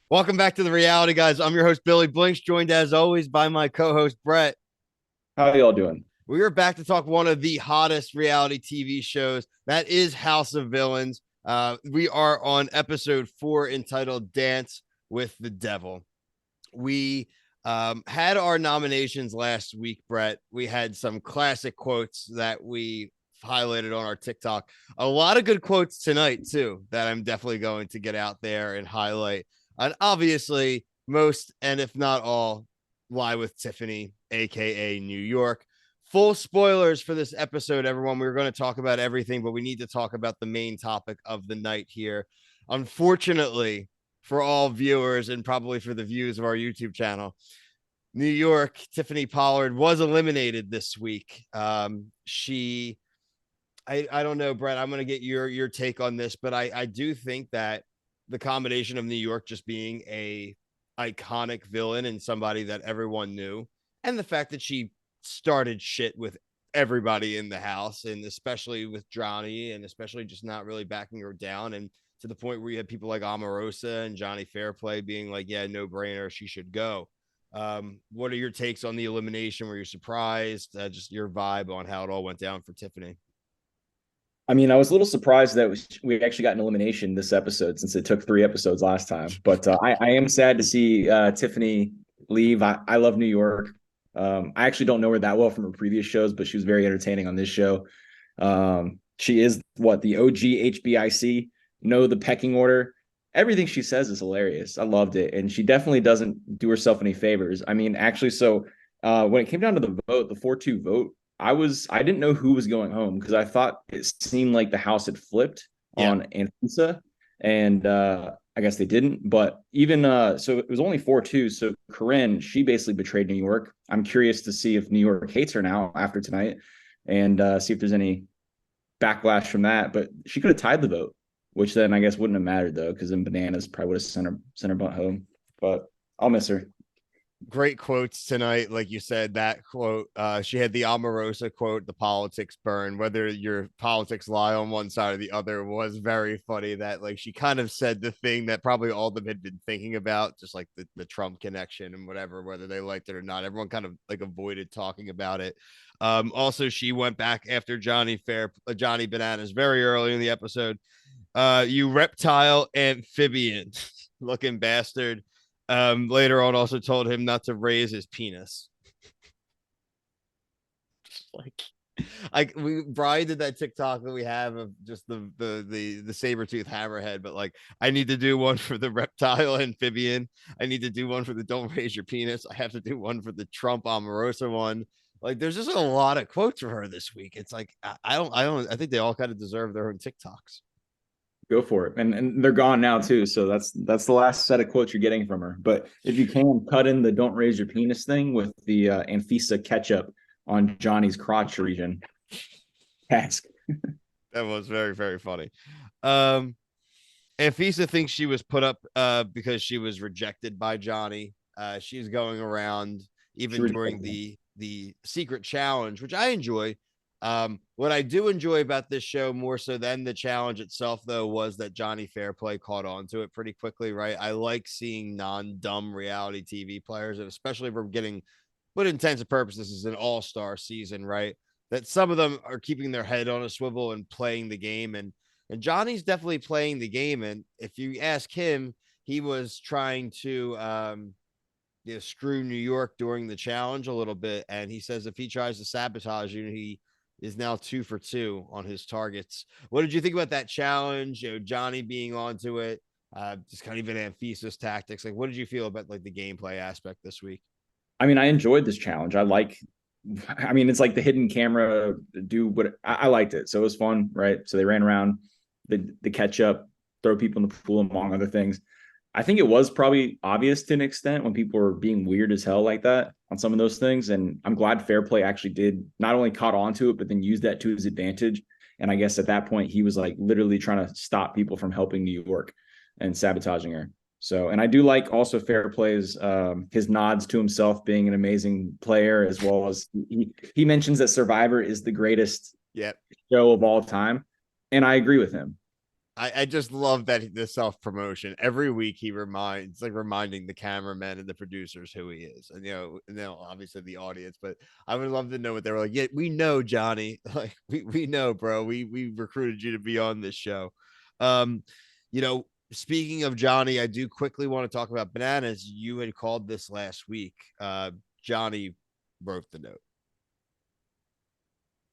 Welcome back to the Reality Guys. I'm your host, Billy Blinks, joined as always by my co-host, Brett. How y'all doing? We are back to talk one of the hottest reality TV shows. That is House of Villains. We are on episode 4 entitled Dance with the Devil. We had our nominations last week, Brett. We had some classic quotes that we highlighted on our TikTok. A lot of good quotes tonight, too, that I'm definitely going to get out there and highlight. And obviously, most and if not all lie with Tiffany, aka New York. Full spoilers for this episode, everyone. We're going to talk about everything, but we need to talk about the main topic of the night here. Unfortunately, for all viewers and probably for the views of our YouTube channel, New York, Tiffany Pollard was eliminated this week. I don't know, Brett. I'm going to get your take on this, but I do think that the combination of New York just being a iconic villain and somebody that everyone knew, and the fact that she started shit with everybody in the house, and especially with Johnny, and especially just not really backing her down, and to the point where you had people like Omarosa and Johnny Fairplay being like, "Yeah, no brainer, she should go." What are your takes on the elimination? Were you surprised? Just your vibe on how it all went down for Tiffany. I mean, I was a little surprised that we actually got an elimination this episode since it took 3 episodes last time. But I am sad to see Tiffany leave. I love New York. I actually don't know her that well from her previous shows, but she was very entertaining on this show. She is the OG HBIC, know the pecking order. Everything she says is hilarious. I loved it. And she definitely doesn't do herself any favors. I mean, actually, when it came down to the vote, the 4-2 vote, I didn't know who was going home because I thought it seemed like the house had flipped Yeah, on Anfisa, and I guess they didn't. But even so, it was only 4-2. So Corinne, she basically betrayed New York. I'm curious to see if New York hates her now after tonight, and see if there's any backlash from that. But she could have tied the vote, which then I guess wouldn't have mattered though, because then Bananas probably would have sent her butt home. But I'll miss her. great quotes tonight. Like you said, that quote, she had the Omarosa quote, the politics burn, whether your politics lie on one side or the other, was very funny. That like she kind of said the thing that probably all of them had been thinking about, just like the Trump connection and whatever, whether they liked it or not. Everyone kind of like avoided talking about it. Also, she went back after Johnny Bananas very early in the episode. You reptile amphibian looking bastard. Later on also told him not to raise his penis. Like Brian did that TikTok that we have of just the saber tooth hammerhead, but like I need to do one for the reptile amphibian. I need to do one for the don't raise your penis. I have to do one for the Trump Omarosa one. Like there's just a lot of quotes for her this week. It's like I think they all kind of deserve their own TikToks. Go for it. And they're gone now too. So that's the last set of quotes you're getting from her. But if you can cut in the don't raise your penis thing with the Anfisa ketchup on Johnny's crotch region. Task. That was very, very funny. Um, Anfisa thinks she was put up because she was rejected by Johnny. She's going around even during the secret challenge, which I enjoy. What I do enjoy about this show more so than the challenge itself, though, was that Johnny Fairplay caught on to it pretty quickly, right? I like seeing non-dumb reality TV players, and especially if we're getting, what intents and purposes, is an all-star season, right? That some of them are keeping their head on a swivel and playing the game, and Johnny's definitely playing the game. And if you ask him, he was trying to screw New York during the challenge a little bit. And he says if he tries to sabotage you, he is now 2 for 2 on his targets. What did you think about that challenge? Johnny being onto it, just kind of even Amphisa's tactics. Like, what did you feel about like the gameplay aspect this week? I mean, I enjoyed this challenge. I mean, it's like the hidden camera do what I liked it. So it was fun, right? So they ran around the ketchup, throw people in the pool, among other things. I think it was probably obvious to an extent when people were being weird as hell like that on some of those things. And I'm glad Fairplay actually did not only caught on to it, but then used that to his advantage. And I guess at that point, he was like literally trying to stop people from helping New York and sabotaging her. So, and I do like also Fairplay's his nods to himself being an amazing player, as well as he mentions that Survivor is the greatest Yep. show of all time. And I agree with him. I just love that the self promotion every week. He reminds, like, reminding the cameramen and the producers who he is, and obviously the audience. But I would love to know what they were like. Yeah, we know, Johnny. Like, we know, bro. We recruited you to be on this show. Um, speaking of Johnny, I do quickly want to talk about Bananas. You had called this last week. Johnny wrote the note.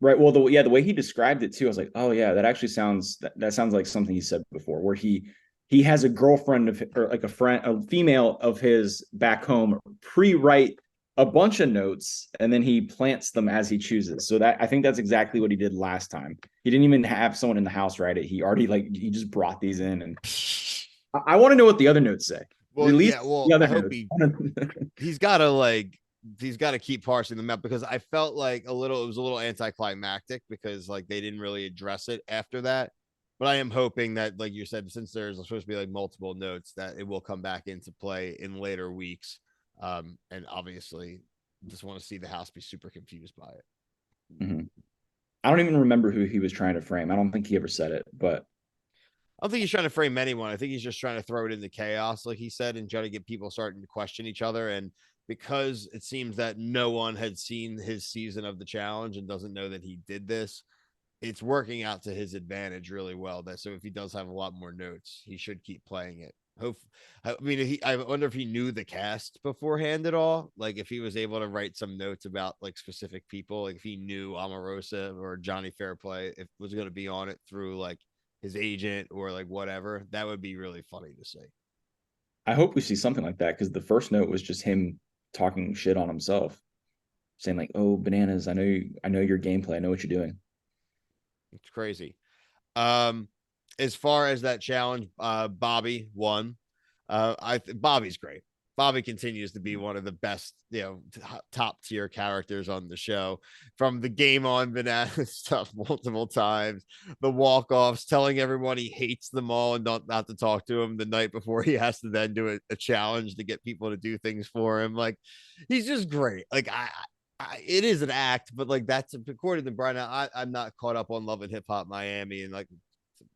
Right. Well, the way he described it too, I was like, oh yeah, that actually sounds that sounds like something he said before, where he has a girlfriend or like a female of his back home pre-write a bunch of notes and then he plants them as he chooses. So that I think that's exactly what he did last time. He didn't even have someone in the house write it. He just brought these in, and I want to know what the other notes say. Well, Release yeah. Well, the I other hope notes. he's got to like he's got to keep parsing them out, because I felt like it was a little anticlimactic, because like they didn't really address it after that. But I am hoping that, like you said, since there's supposed to be like multiple notes, that it will come back into play in later weeks. And obviously, just want to see the house be super confused by it. Mm-hmm. I don't even remember who he was trying to frame. I don't think he ever said it, but I don't think he's trying to frame anyone. I think he's just trying to throw it into chaos, like he said, and try to get people starting to question each other. And because it seems that no one had seen his season of the challenge and doesn't know that he did this, it's working out to his advantage really well. That so if he does have a lot more notes, he should keep playing it. Hope, I mean, I wonder if he knew the cast beforehand at all. Like if he was able to write some notes about like specific people, like if he knew Omarosa or Johnny Fairplay, if was going to be on it through like his agent or like whatever, that would be really funny to see. I hope we see something like that because the first note was just him talking shit on himself, saying like, "Oh, bananas! I know your gameplay. I know what you're doing." It's crazy. Um, as far as that challenge, Bobby won. Bobby's great. Bobby continues to be one of the best, top tier characters on the show. From the game on banana stuff multiple times, the walk offs, telling everyone he hates them all and not to talk to him the night before he has to then do a challenge to get people to do things for him. Like, he's just great. Like, it is an act, but like that's according to Brian. I'm not caught up on Love and Hip Hop Miami and like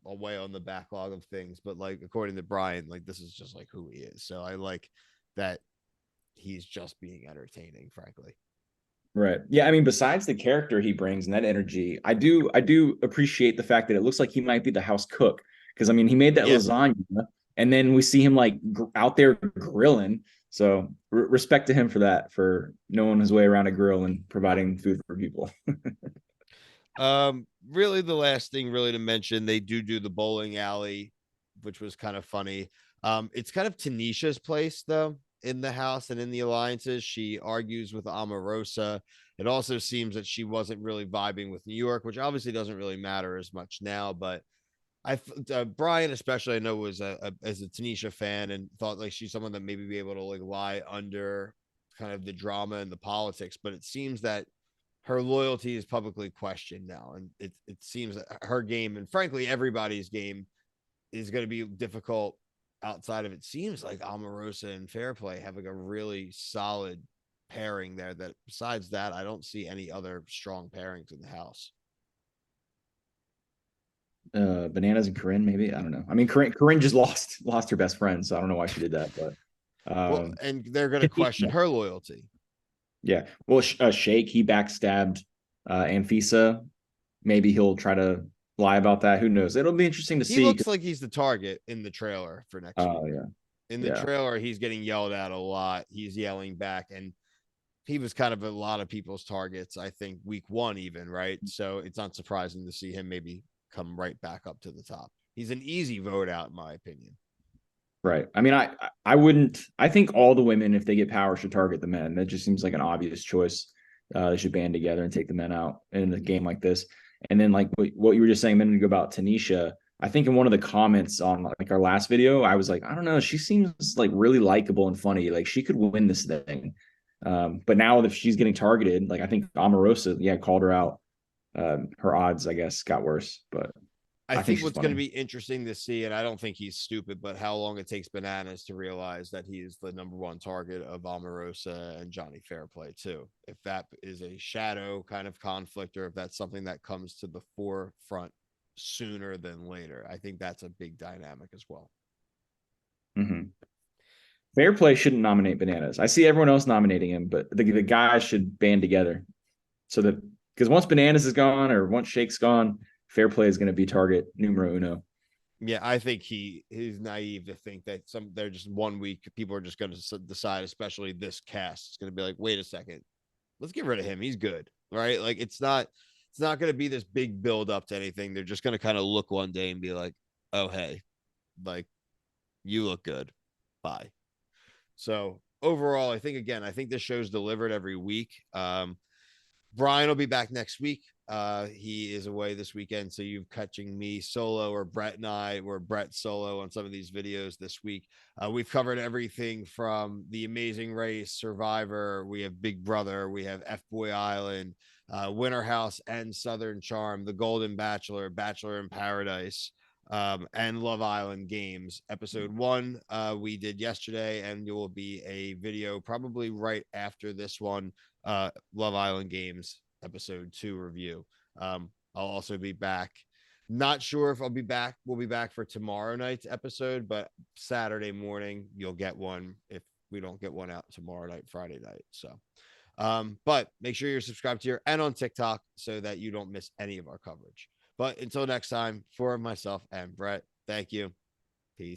away on the backlog of things, but like according to Brian, like this is just like who he is. So I like that he's just being entertaining, frankly. Right. Yeah. I mean, besides the character he brings and that energy, I do appreciate the fact that it looks like he might be the house cook because I mean he made that Yeah. lasagna and then we see him like out there grilling. So respect to him for that, for knowing his way around a grill and providing food for people. Really, the last thing really to mention, they do the bowling alley, which was kind of funny. It's kind of Tanisha's place though in the house and in the alliances. She argues with Omarosa. It also seems that she wasn't really vibing with New York, which obviously doesn't really matter as much now. But Brian, especially, I know was as a Tanisha fan and thought like she's someone that maybe be able to like lie under kind of the drama and the politics. But it seems that her loyalty is publicly questioned now, and it seems that her game and frankly everybody's game is going to be difficult outside of it. Seems like Omarosa and Fairplay have like a really solid pairing there. That besides that, I don't see any other strong pairings in the house. Bananas and Corinne, maybe. I don't know. I mean, Corinne just lost her best friend, so I don't know why she did that, but Well, and they're going to question her loyalty. yeah. Well, Shake he backstabbed Anfisa. Maybe he'll try to lie about that. Who knows? It'll be interesting to He see. looks like he's the target in the trailer for next week. Oh yeah, In the yeah. trailer, he's getting yelled at a lot. He's yelling back, and he was kind of a lot of people's targets, I think, week one, even, right? So it's not surprising to see him maybe come right back up to the top. He's an easy vote out, in my opinion. Right. I mean, I wouldn't. I think all the women, if they get power, should target the men. That just seems like an obvious choice. They should band together and take the men out in a game like this. And then, like what you were just saying a minute ago about Tanisha, I think in one of the comments on like our last video, I was like, I don't know, she seems like really likable and funny. Like she could win this thing. But now if she's getting targeted, like I think Omarosa, yeah, called her out. Her odds, I guess, got worse. But I I think think she's what's going to funny. be interesting to see, and I don't think he's stupid, but how long it takes Bananas to realize that he is the number one target of Omarosa and Johnny Fairplay, too. If that is a shadow kind of conflict or if that's something that comes to the forefront sooner than later. I think that's a big dynamic as well. Mm-hmm. Fair Play shouldn't nominate Bananas. I see everyone else nominating him, but the guys should band together so that, because once Bananas is gone or once Shake's gone, Fair Play is going to be target numero uno. Yeah, I think he's naive to think that they're just 1 week people are just going to decide, especially this cast. It's going to be like, wait a second, let's get rid of him. He's good, right? Like it's not going to be this big build up to anything. They're just going to kind of look one day and be like, oh hey, like you look good, bye. So overall, I think this show's delivered every week. Brian will be back next week. He is away this weekend, so you're catching me solo, or Brett and I, or Brett solo on some of these videos this week. We've covered everything from The Amazing Race, Survivor. We have Big Brother. We have F Boy Island, Winter House, and Southern Charm, The Golden Bachelor, Bachelor in Paradise, and Love Island Games. Episode 1 we did yesterday, and there will be a video probably right after this one, Love Island Games episode 2 review. I'll also be back. Not sure if I'll be back. We'll be back for tomorrow night's episode, but Saturday morning you'll get one if we don't get one out tomorrow night, Friday night. So, but make sure you're subscribed here and on TikTok so that you don't miss any of our coverage. But until next time, for myself and Brett, thank you. Peace.